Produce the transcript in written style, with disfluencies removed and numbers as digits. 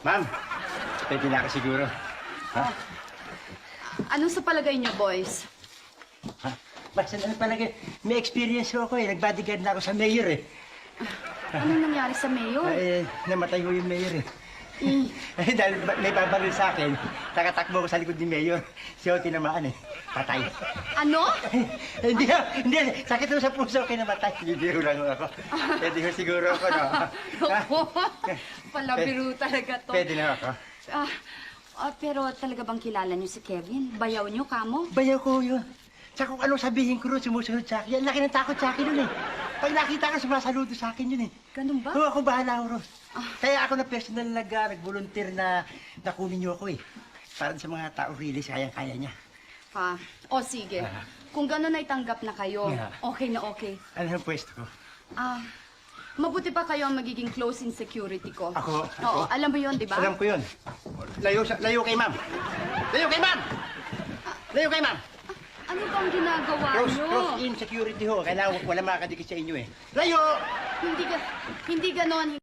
Ma'am, pwede na ako siguro. Ha? Anong sa palagay niyo, boys? Ha? Basta na palagi, may experience ako eh. Nag-bodyguard na ako sa mayor eh. Anong nangyari sa mayor? Namatay ko yung mayor eh. Eh, Dahil may babaril sa akin, nakatakbo ko sa likod ni mayor. Siya ang tinamaan eh. Patay. ano? Hindi. Sakit mo sa puso, kinamatay. Bibiro lang ako. Pwede ko siguro ako, no? Naku, palabiro talaga to. Pwede na ako. Pero talaga bang kilala niyo si Kevin? Bayaw niyo, kamo? Bayaw ko yun. Sa kung anong sabihin ko rin, sumusunod sa akin. Yan, laki ng takot sa akin yun eh. Pag nakita ka, sumasaludo sa akin yun eh. Ganun ba? Oo, ako bahala ako ron. Kaya ako na personal nag-volunteer na nakunin niyo ako eh. Para sa mga tao really, kaya-kaya niya. O sige. Kung gano'n ay tanggap na kayo, okay na okay. Ano ang pwesto ko? Mabuti pa kayo ang magiging close in security ko. Ako? Oo, alam mo yun, di ba? Alam ko yun. Layo kay ma'am. Layo kay ma'am! Layo kay ma'am! Ano bang ginagawa niyo? Close in security ho. Kailangan wala makakadikit sa inyo eh. Layo! Hindi ganon.